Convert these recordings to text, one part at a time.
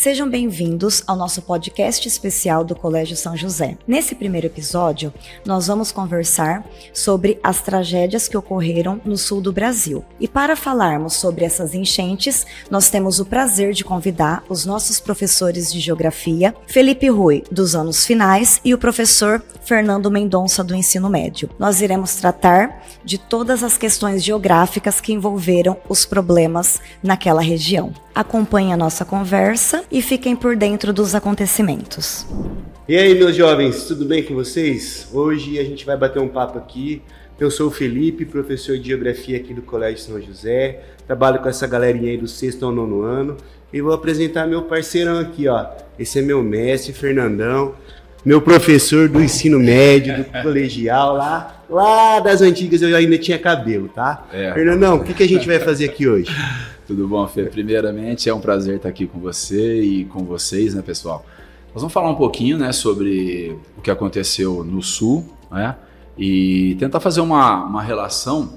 Sejam bem-vindos ao nosso podcast especial do Colégio São José. Nesse primeiro episódio, nós vamos conversar sobre as tragédias que ocorreram no sul do Brasil. E para falarmos sobre essas enchentes, nós temos o prazer de convidar os nossos professores de Geografia, Felipe Rui, dos anos finais, e o professor Fernando Mendonça, do ensino médio. Nós iremos tratar de todas as questões geográficas que envolveram os problemas naquela região. Acompanhem a nossa conversa e fiquem por dentro dos acontecimentos. E aí, meus jovens, tudo bem com vocês? Hoje a gente vai bater um papo aqui. Eu sou o Felipe, professor de Geografia aqui do Colégio São José. Trabalho com essa galerinha aí do 6º ao 9º ano. E vou apresentar meu parceirão aqui, ó. Esse é meu mestre, Fernandão. Meu professor do ensino médio, do colegial, lá das antigas eu ainda tinha cabelo, tá? Fernandão, o que a gente vai fazer aqui hoje? Tudo bom, Fê? Primeiramente, é um prazer estar aqui com você e com vocês, né, pessoal? Nós vamos falar um pouquinho, né, sobre o que aconteceu no Sul, né, e tentar fazer uma relação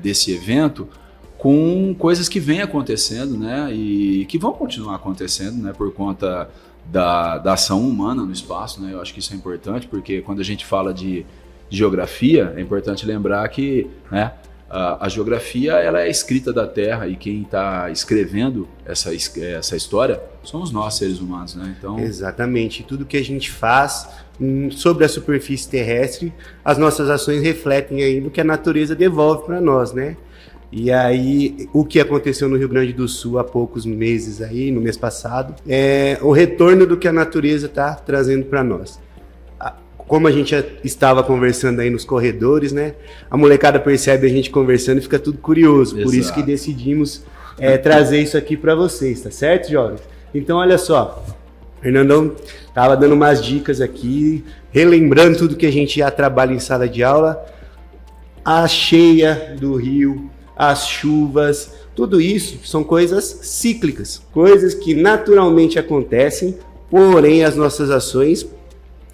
desse evento com coisas que vêm acontecendo, né, e que vão continuar acontecendo, né, por conta da ação humana no espaço, né? Eu acho que isso é importante, porque quando a gente fala de geografia, é importante lembrar que, né, a geografia ela é escrita da Terra e quem está escrevendo essa história somos nós, seres humanos, né? Então... Exatamente. Tudo que a gente faz sobre a superfície terrestre, as nossas ações refletem aí no que a natureza devolve para nós, né? E aí, o que aconteceu no Rio Grande do Sul há poucos meses aí, no mês passado, é o retorno do que a natureza está trazendo para nós. Como a gente já estava conversando aí nos corredores, né? A molecada percebe a gente conversando e fica tudo curioso. Exato. Por isso que decidimos trazer isso aqui para vocês, tá certo, jovens? Então, olha só, o Fernandão estava dando umas dicas aqui, relembrando tudo que a gente já trabalha em sala de aula, a cheia do rio, as chuvas, tudo isso são coisas cíclicas, coisas que naturalmente acontecem, porém as nossas ações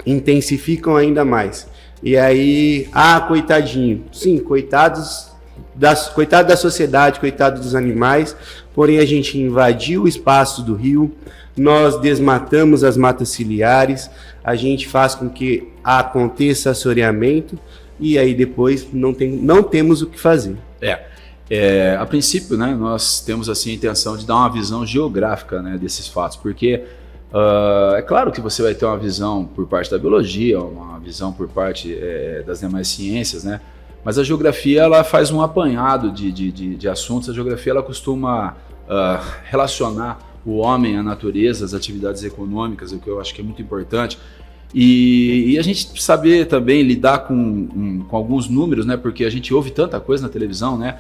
intensificam ainda mais. E aí, coitadinho, sim, coitado da sociedade, coitado dos animais, porém a gente invadiu o espaço do rio, nós desmatamos as matas ciliares, a gente faz com que aconteça assoreamento e aí depois não temos o que fazer. A princípio, né, nós temos assim, a intenção de dar uma visão geográfica, né, desses fatos, porque é claro que você vai ter uma visão por parte da biologia, uma visão por parte das demais ciências, né, mas a geografia ela faz um apanhado de assuntos. A geografia ela costuma relacionar o homem à natureza, às atividades econômicas, o que eu acho que é muito importante. E a gente saber também lidar com alguns números, né? Porque a gente ouve tanta coisa na televisão, né?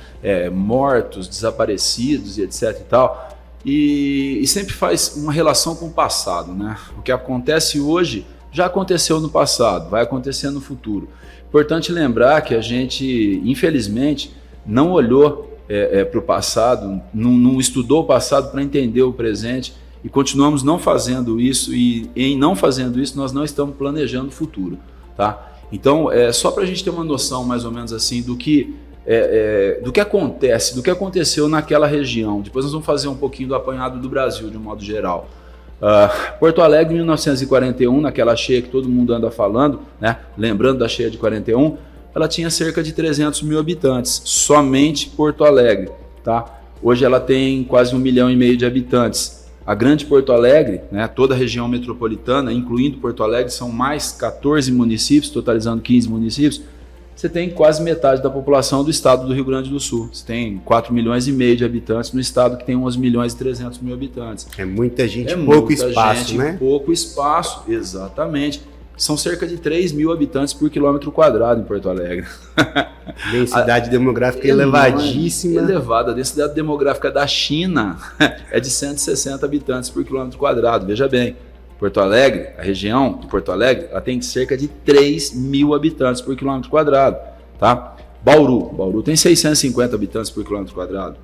Mortos, desaparecidos e etc e tal. E sempre faz uma relação com o passado, né? O que acontece hoje já aconteceu no passado, vai acontecer no futuro. Importante lembrar que a gente, infelizmente, não olhou para o passado, não estudou o passado para entender o presente. E continuamos não fazendo isso, e em não fazendo isso, nós não estamos planejando o futuro, tá? Então, só para a gente ter uma noção, mais ou menos assim, do que acontece, do que aconteceu naquela região. Depois nós vamos fazer um pouquinho do apanhado do Brasil, de um modo geral. Porto Alegre, em 1941, naquela cheia que todo mundo anda falando, né? Lembrando da cheia de 41, ela tinha cerca de 300 mil habitantes, somente Porto Alegre, tá? Hoje ela tem quase 1,5 milhão de habitantes. A grande Porto Alegre, né, toda a região metropolitana, incluindo Porto Alegre, são mais 14 municípios, totalizando 15 municípios. Você tem quase metade da população do estado do Rio Grande do Sul. Você tem 4,5 milhões de habitantes no estado que tem 11,3 milhões de habitantes. É muita gente, pouco espaço, né? Pouco espaço, exatamente. São cerca de 3 mil habitantes por quilômetro quadrado em Porto Alegre. Densidade demográfica elevadíssima. Elevada. A densidade demográfica da China é de 160 habitantes por quilômetro quadrado. Veja bem, Porto Alegre, a região de Porto Alegre, ela tem cerca de 3 mil habitantes por quilômetro quadrado. Tá? Bauru tem 650 habitantes por quilômetro quadrado.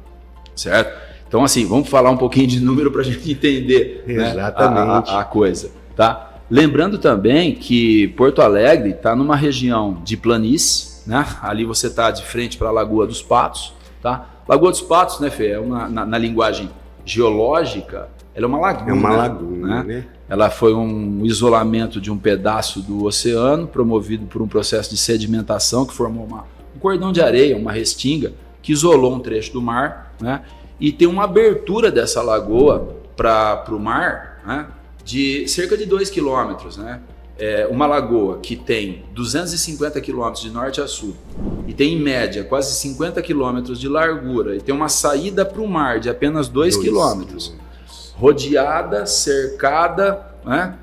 Certo? Então, assim, vamos falar um pouquinho de número para a gente entender, né, a coisa. Tá? Lembrando também que Porto Alegre está numa região de planície, né? Ali você está de frente para a Lagoa dos Patos, tá? Lagoa dos Patos, né, Fê, na linguagem geológica, ela é uma laguna. É uma laguna, né? Ela foi um isolamento de um pedaço do oceano, promovido por um processo de sedimentação que formou um cordão de areia, uma restinga, que isolou um trecho do mar, né? E tem uma abertura dessa lagoa para o mar, né? De cerca de 2 quilômetros, né? Uma lagoa que tem 250 quilômetros de norte a sul e tem em média quase 50 quilômetros de largura e tem uma saída para o mar de apenas 2 quilômetros, rodeada, cercada, né?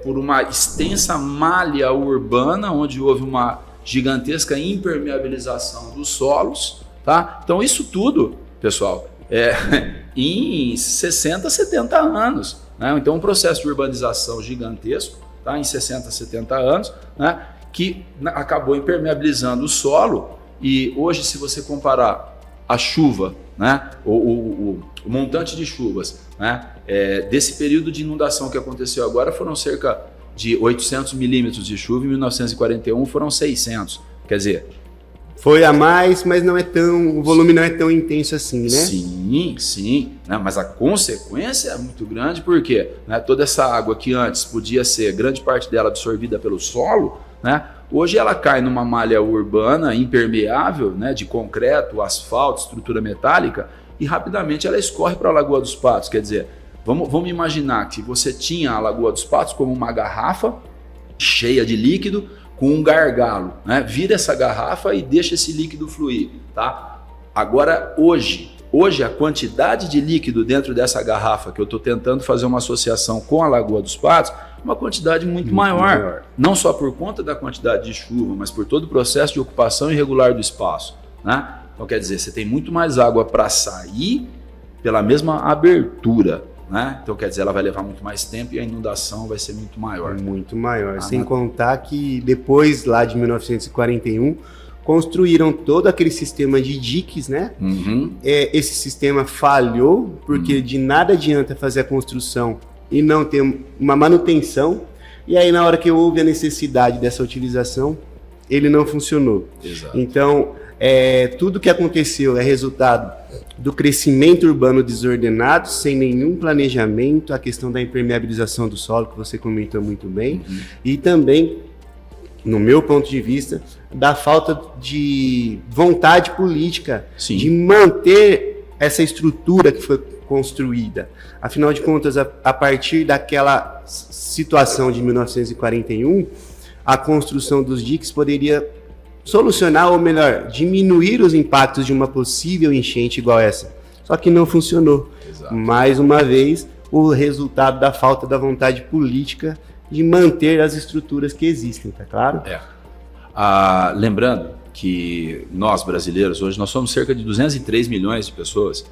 Por uma extensa malha urbana onde houve uma gigantesca impermeabilização dos solos, tá? Então isso tudo, pessoal, em 60, 70 anos, né? Então um processo de urbanização gigantesco, tá? Em 60, 70 anos, né? Que acabou impermeabilizando o solo. E hoje, se você comparar a chuva, né? o montante de chuvas, né? Desse período de inundação que aconteceu agora, foram cerca de 800 milímetros de chuva, em 1941 foram 600, quer dizer... Foi a mais, mas o volume não é tão intenso assim, né? Sim, né? Mas a consequência é muito grande, porque, né, toda essa água que antes podia ser, grande parte dela absorvida pelo solo, né, hoje ela cai numa malha urbana impermeável, né, de concreto, asfalto, estrutura metálica, e rapidamente ela escorre para a Lagoa dos Patos. Quer dizer, vamos imaginar que você tinha a Lagoa dos Patos como uma garrafa cheia de líquido, com um gargalo, né? Vira essa garrafa e deixa esse líquido fluir, tá? Agora, hoje a quantidade de líquido dentro dessa garrafa, que eu estou tentando fazer uma associação com a Lagoa dos Patos, uma quantidade muito maior. Não só por conta da quantidade de chuva, mas por todo o processo de ocupação irregular do espaço, né? Então, quer dizer, você tem muito mais água para sair pela mesma abertura, né? Então, quer dizer, ela vai levar muito mais tempo e a inundação vai ser muito maior. Muito maior. Sem contar que depois, lá de 1941, construíram todo aquele sistema de diques, né? Esse sistema falhou, porque de nada adianta fazer a construção e não ter uma manutenção. E aí, na hora que houve a necessidade dessa utilização, ele não funcionou. Exato. Então, tudo que aconteceu é resultado do crescimento urbano desordenado, sem nenhum planejamento, a questão da impermeabilização do solo, que você comentou muito bem, e também, no meu ponto de vista, da falta de vontade política de manter essa estrutura que foi construída. Afinal de contas, a partir daquela situação de 1941, a construção dos diques poderia solucionar, ou melhor, diminuir os impactos de uma possível enchente igual essa. Só que não funcionou. Exato. Mais uma vez, o resultado da falta da vontade política de manter as estruturas que existem, tá claro? Lembrando que nós, brasileiros, hoje nós somos cerca de 203 milhões de pessoas,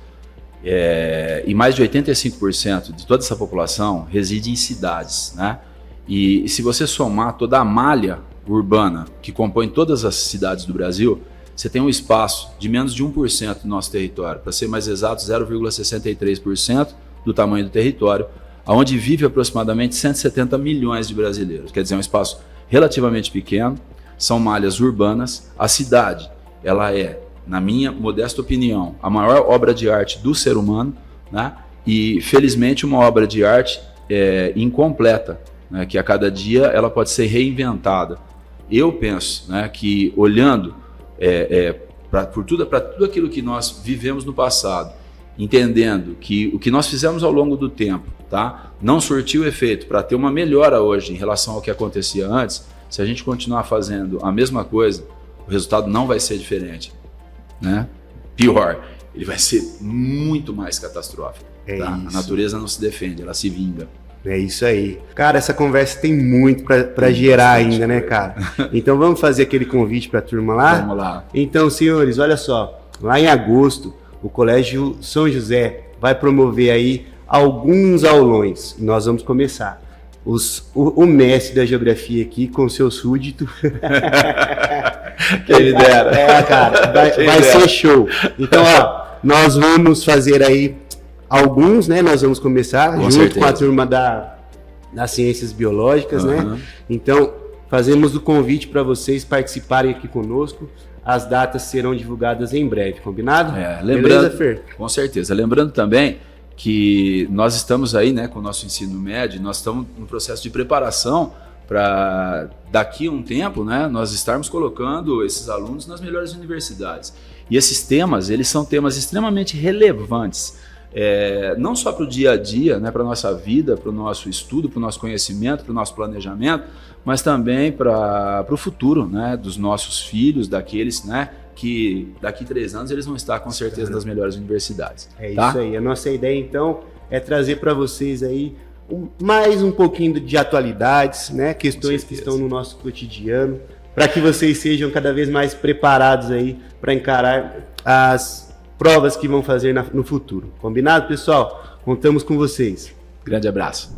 e mais de 85% de toda essa população reside em cidades, né? E se você somar toda a malha urbana que compõe todas as cidades do Brasil, você tem um espaço de menos de 1% do nosso território, para ser mais exato, 0,63% do tamanho do território, onde vive aproximadamente 170 milhões de brasileiros. Quer dizer, é um espaço relativamente pequeno, são malhas urbanas. A cidade, ela é, na minha modesta opinião, a maior obra de arte do ser humano, né? E felizmente uma obra de arte incompleta, né? Que a cada dia ela pode ser reinventada. Eu penso, né, que olhando para tudo aquilo que nós vivemos no passado, entendendo que o que nós fizemos ao longo do tempo, tá, não surtiu efeito para ter uma melhora hoje em relação ao que acontecia antes, se a gente continuar fazendo a mesma coisa, o resultado não vai ser diferente, né? Pior, ele vai ser muito mais catastrófico. Tá? A natureza não se defende, ela se vinga. É isso aí. Cara, essa conversa tem muito para gerar ainda, né, cara? Então vamos fazer aquele convite para a turma lá? Vamos lá. Então, senhores, olha só. Lá em agosto, o Colégio São José vai promover aí alguns aulões. Nós vamos começar. O mestre da geografia aqui com seu súdito. Quem me dera. Cara, vai ser show. Então, ó, nós vamos fazer aí alguns, né? Nós vamos começar junto com a turma das ciências biológicas, né? Então, fazemos o convite para vocês participarem aqui conosco. As datas serão divulgadas em breve, combinado? Lembrando, beleza, Fer? Com certeza. Lembrando também que nós estamos aí, né, com o nosso ensino médio, nós estamos no processo de preparação para daqui a um tempo, né, nós estarmos colocando esses alunos nas melhores universidades. E esses temas, eles são temas extremamente relevantes, não só para o dia a dia, né, para a nossa vida, para o nosso estudo, para o nosso conhecimento, para o nosso planejamento, mas também para o futuro, né, dos nossos filhos, daqueles, né, que daqui a 3 anos eles vão estar com certeza nas melhores universidades. É tá? Isso aí. A nossa ideia, então, é trazer para vocês aí mais um pouquinho de atualidades, né? Questões que estão no nosso cotidiano, para que vocês sejam cada vez mais preparados aí para encarar as provas que vão fazer no futuro. Combinado, pessoal? Contamos com vocês. Grande abraço.